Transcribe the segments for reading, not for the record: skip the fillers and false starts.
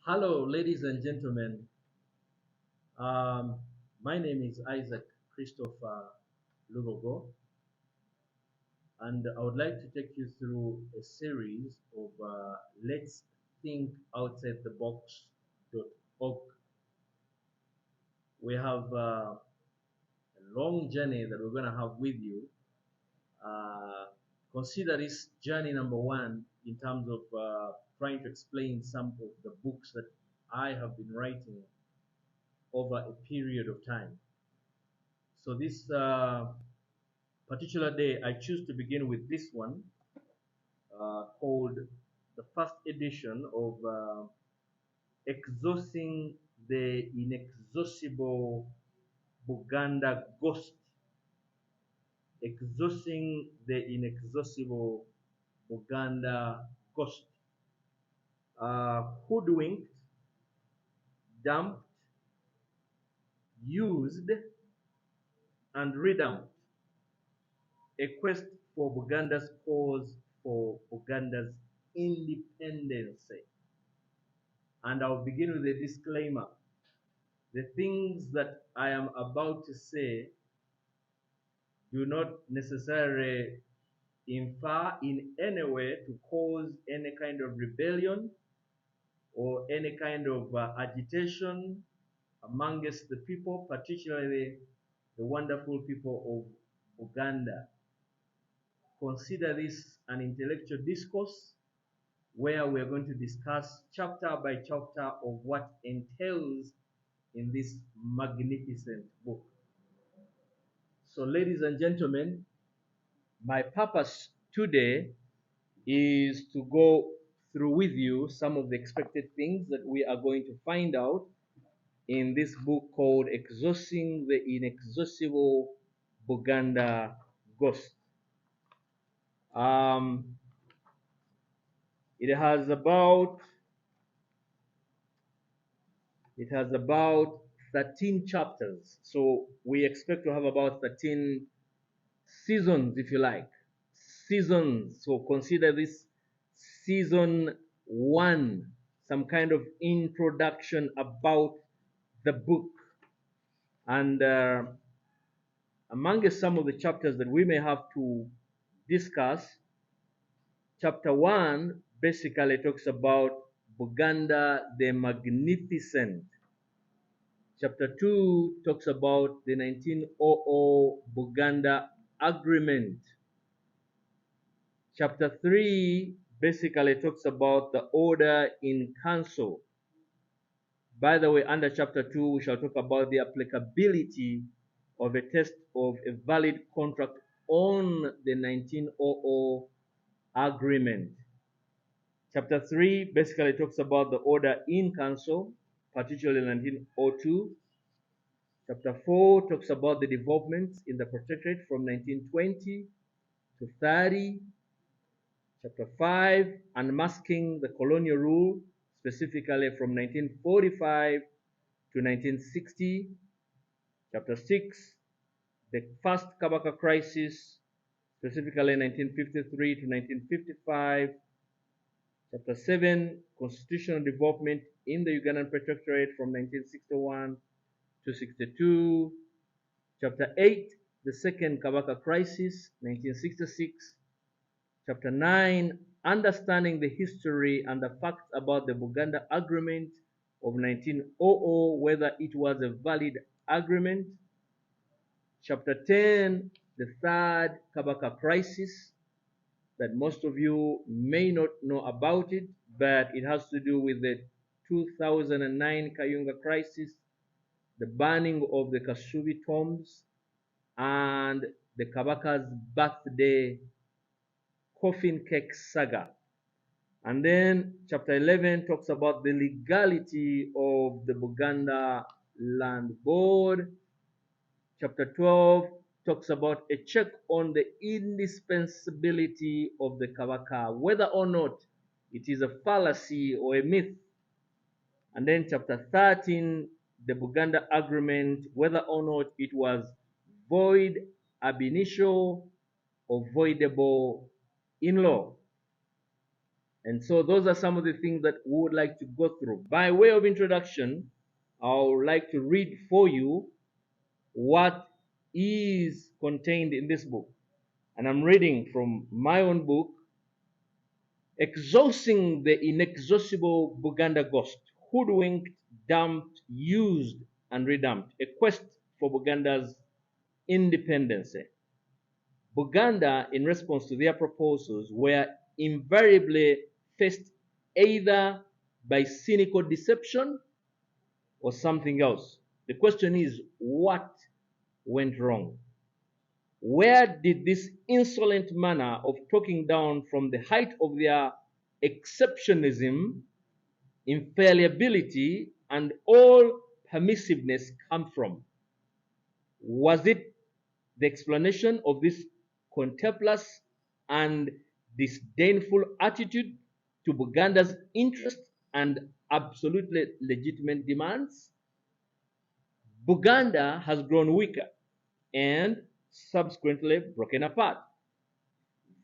Hello, ladies and gentlemen. Um, my name is Isaac Christopher Lugogo, and I would like to take you through a series of Let's Think Outside the Box.org. We have a long journey that we're going to have with you. Uh, Consider this journey number one in terms of trying to explain some of the books that I have been writing over a period of time. So this particular day, I choose to begin with this one called the first edition of Exorcising the Inexorcible Buganda Ghost. Exorcising the Inexorcible Buganda Ghost. Hoodwinked, dumped, used, and redumped. A quest for Buganda's cause for Buganda's independence. And I'll begin with a disclaimer. The things that I am about to say do not necessarily infer in any way to cause any kind of rebellion or any kind of agitation amongst the people, particularly the wonderful people of Uganda. Consider this an intellectual discourse where we're going to discuss chapter by chapter of what entails in this magnificent book. So, ladies and gentlemen, my purpose today is to go through with you some of the expected things that we are going to find out in this book called Exorcising the Inexorcible Buganda Ghost. Um, it has about 13 chapters, so we expect to have about 13 seasons, if you like. Seasons. So consider this season one, some kind of introduction about the book. And among some of the chapters that we may have to discuss, chapter one basically talks about Buganda the Magnificent. Chapter 2 talks about the 1900 Buganda Agreement. Chapter 3 basically talks about the order in council. By the way, under chapter 2, we shall talk about the applicability of a test of a valid contract on the 1900 agreement. Chapter 3 basically talks about the order in council, particularly 1902. Chapter 4 talks about the developments in the protectorate from 1920 to 30. Chapter 5, unmasking the colonial rule, specifically from 1945 to 1960. Chapter 6, the first Kabaka crisis, specifically 1953 to 1955. Chapter 7, constitutional development in the Ugandan protectorate from 1961 to 62. Chapter 8, the second Kabaka crisis, 1966. Chapter 9, understanding the history and the facts about the Buganda Agreement of 1900, whether it was a valid agreement. Chapter 10, the third Kabaka crisis, that most of you may not know about it, but it has to do with the 2009 Kayunga crisis, the burning of the Kasubi tombs, and the Kabaka's birthday coffin cake saga. And then chapter 11 talks about the legality of the Buganda Land Board. Chapter 12 talks about a check on the indispensability of the Kabaka, whether or not it is a fallacy or a myth. And then chapter 13, the Buganda Agreement, whether or not it was void ab initio or voidable in law. And so those are some of the things that we would like to go through. By way of introduction, I would like to read for you what is contained in this book. And I'm reading from my own book, Exorcising the Inexorcible Buganda Ghost, Hoodwinked, Dumped, Used, and Redumped, a quest for Buganda's independence. Buganda, in response to their proposals, were invariably faced either by cynical deception or something else. The question is, what went wrong? Where did this insolent manner of talking down from the height of their exceptionalism, infallibility, and all permissiveness come from? Was it the explanation of this contemptuous and disdainful attitude to Buganda's interest and absolutely legitimate demands? Buganda has grown weaker and subsequently broken apart.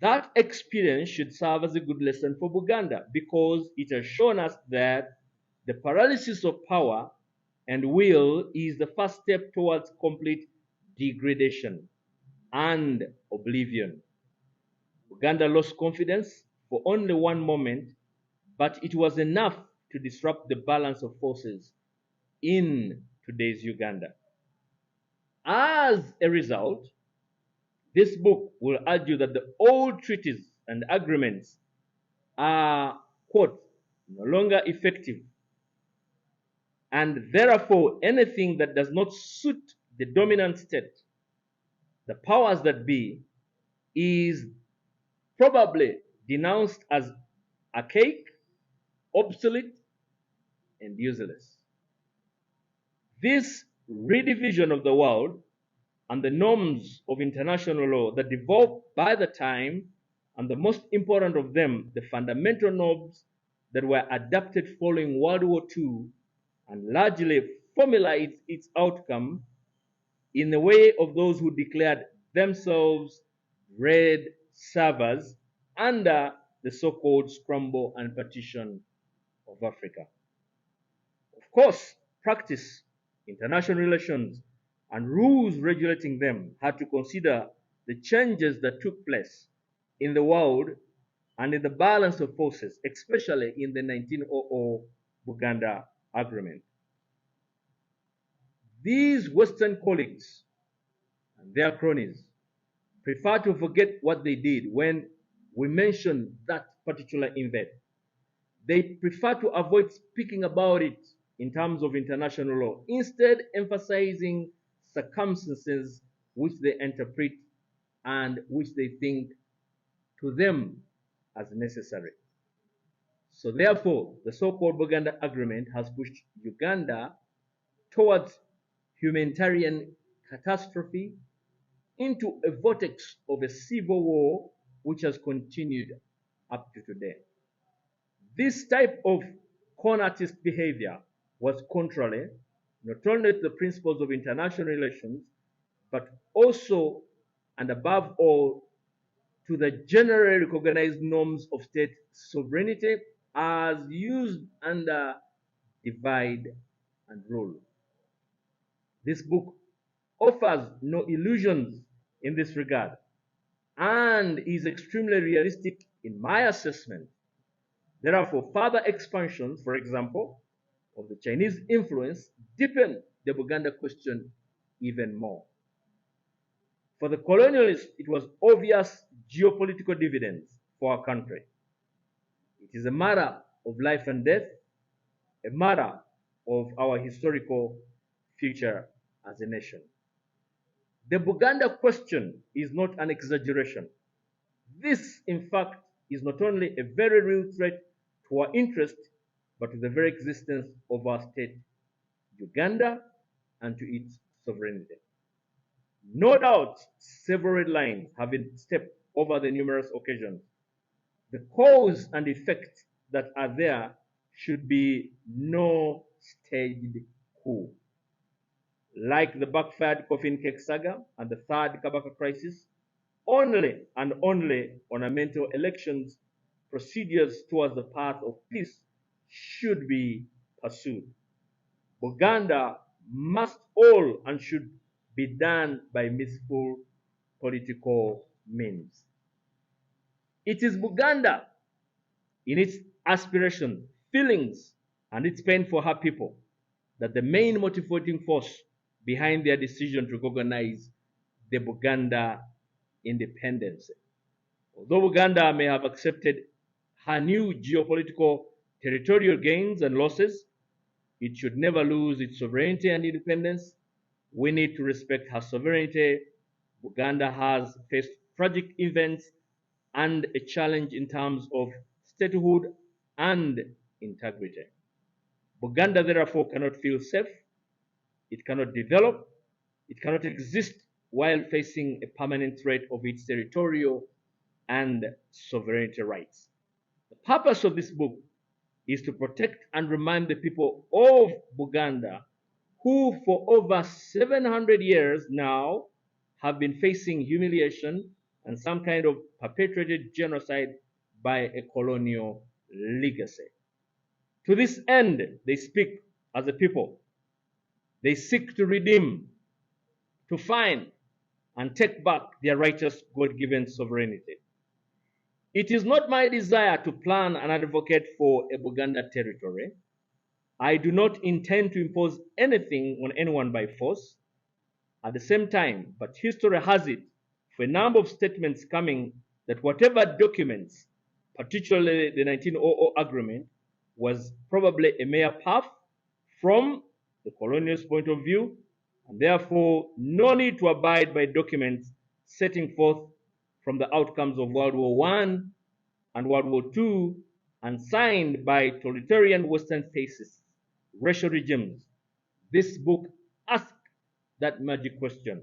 That experience should serve as a good lesson for Buganda because it has shown us that the paralysis of power and will is the first step towards complete degradation and oblivion. Uganda lost confidence for only one moment, but it was enough to disrupt the balance of forces in today's Uganda. As a result, this book will argue that the old treaties and agreements are, quote, no longer effective, and therefore anything that does not suit the dominant state, the powers that be, is probably denounced as archaic, obsolete, and useless. This redivision of the world and the norms of international law that developed by the time, and the most important of them, the fundamental norms that were adapted following World War II and largely formulate its outcome in the way of those who declared themselves red servers under the so-called scramble and partition of Africa. Of course, practice, international relations, and rules regulating them had to consider the changes that took place in the world and in the balance of forces, especially in the 1900 Buganda Agreement. These Western colleagues and their cronies prefer to forget what they did when we mention that particular event. They prefer to avoid speaking about it in terms of international law, instead emphasizing circumstances which they interpret and which they think to them as necessary. So therefore, the so-called Buganda Agreement has pushed Uganda towards humanitarian catastrophe into a vortex of a civil war which has continued up to today. This type of con artist behavior was contrary not only to the principles of international relations, but also and above all to the generally recognized norms of state sovereignty as used under divide and rule. This book offers no illusions in this regard and is extremely realistic in my assessment. Therefore, further expansions, for example, of the Chinese influence deepen the Buganda question even more. For the colonialists, it was obvious geopolitical dividends for our country. It is a matter of life and death, a matter of our historical future as a nation. The Buganda question is not an exaggeration. This, in fact, is not only a very real threat to our interest, but to the very existence of our state, Uganda, and to its sovereignty. No doubt, several red lines have been stepped over the numerous occasions. The cause and effect that are there should be no staged coup. Like the backfired coffin cake saga and the third Kabaka crisis, only and only ornamental elections procedures towards the path of peace should be pursued. Buganda must all and should be done by peaceful political means. It is Buganda in its aspiration, feelings, and its pain for her people that the main motivating force behind their decision to recognize the Buganda independence. Although Uganda may have accepted her new geopolitical territorial gains and losses, it should never lose its sovereignty and independence. We need to respect her sovereignty. Uganda has faced tragic events and a challenge in terms of statehood and integrity. Buganda, therefore, cannot feel safe, it cannot develop, it cannot exist while facing a permanent threat of its territorial and sovereignty rights. The purpose of this book is to protect and remind the people of Buganda who for over 700 years now have been facing humiliation and some kind of perpetrated genocide by a colonial legacy. To this end, they speak as a people. They seek to redeem, to find, and take back their righteous God-given sovereignty. It is not my desire to plan and advocate for a Buganda territory. I do not intend to impose anything on anyone by force. At the same time, but history has it for a number of statements coming that whatever documents, particularly the 1900 agreement, was probably a mere puff from the colonialist point of view, and therefore no need to abide by documents setting forth from the outcomes of World War I and World War II and signed by totalitarian Western fascists, racial regimes. This book asks that magic question.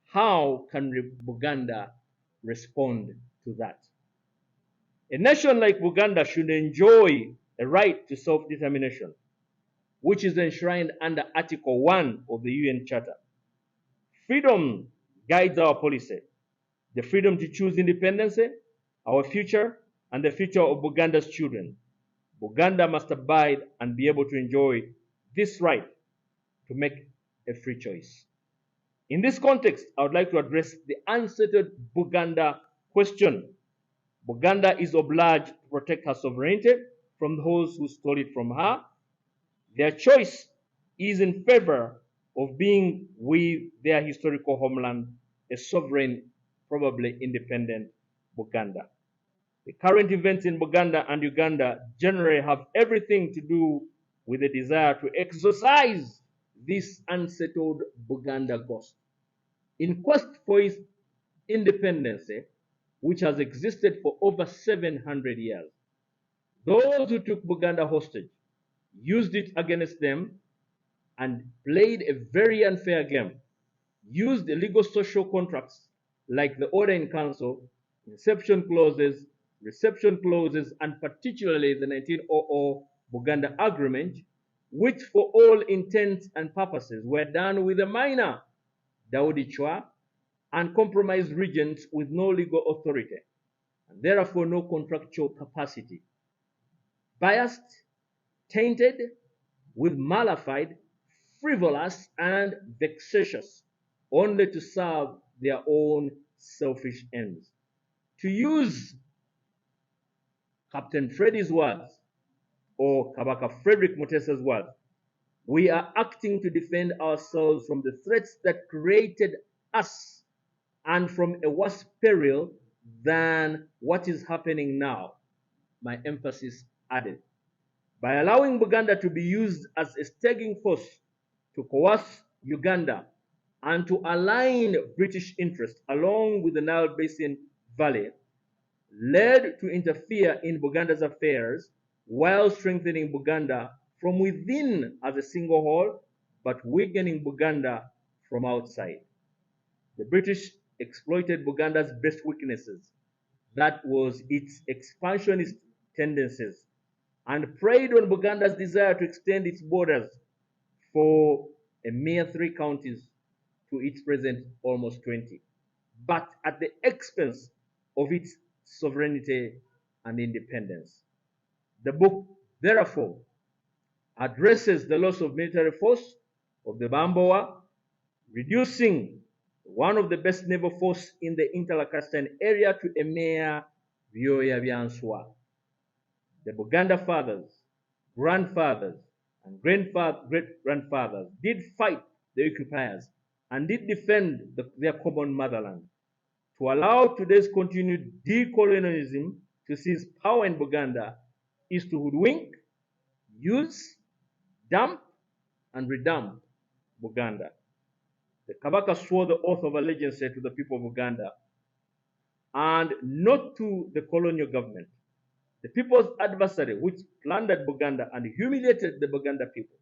How can Buganda respond to that? A nation like Buganda should enjoy a right to self-determination, which is enshrined under Article 1 of the UN Charter. Freedom guides our policy. The freedom to choose independence, our future, and the future of Buganda's children. Buganda must abide and be able to enjoy this right to make a free choice. In this context, I would like to address the unsettled Buganda question. Buganda is obliged to protect her sovereignty from those who stole it from her. Their choice is in favor of being with their historical homeland, a sovereign, probably independent Buganda. The current events in Buganda and Uganda generally have everything to do with the desire to exorcise this unsettled Buganda ghost. In quest for its independence, which has existed for over 700 years, those who took Buganda hostage used it against them and played a very unfair game, used illegal social contracts like the order in council, inception clauses, reception clauses, and particularly the 1900 Buganda Agreement, which for all intents and purposes were done with a minor Daudi Chwa and compromised regions with no legal authority and therefore no contractual capacity. Biased, tainted, with malafide, frivolous, and vexatious, only to serve their own selfish ends. To use Captain Freddy's words, or Kabaka Frederick Mutesa's words, we are acting to defend ourselves from the threats that created us and from a worse peril than what is happening now. My emphasis added. By allowing Buganda to be used as a staging force to coerce Uganda and to align British interests along with the Nile Basin Valley, led to interfere in Buganda's affairs while strengthening Buganda from within as a single whole, but weakening Buganda from outside. The British exploited Buganda's best weaknesses, that was its expansionist tendencies, and preyed on Buganda's desire to extend its borders for a mere 3 counties to its present almost 20, but at the expense of its sovereignty and independence. The book, therefore, addresses the loss of military force of the Bamboa, reducing one of the best naval force in the Inter-Lacustrine area to a mere Vioya Bianswa. The Buganda fathers, grandfathers, and great-grandfathers did fight the occupiers and did defend their common motherland. To allow today's continued decolonialism to seize power in Buganda is to hoodwink, use, dump, and redump Buganda. The Kabaka swore the oath of allegiance to the people of Uganda and not to the colonial government. The people's adversary, which plundered Buganda and humiliated the Buganda people.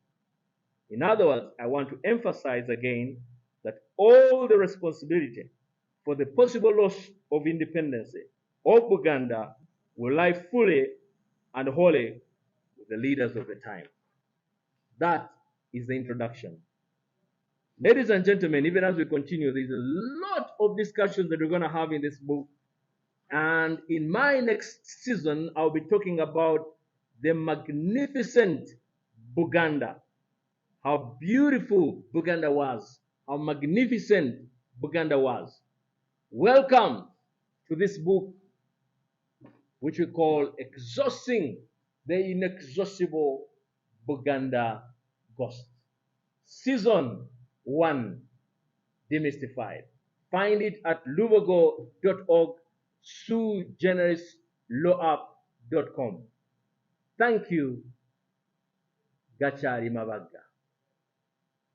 In other words, I want to emphasize again that all the responsibility for the possible loss of independence of Buganda will lie fully and wholly with the leaders of the time. That is the introduction. Ladies and gentlemen, even as we continue, there's a lot of discussions that we're going to have in this book. And in my next season, I'll be talking about the magnificent Buganda. How beautiful Buganda was. How magnificent Buganda was. Welcome to this book, which we call Exorcising the Inexorcible Buganda Ghost. Season 1, Demystified. Find it at lubogo.org, suegenerislawup.com. Thank you, Gachari Mabaga.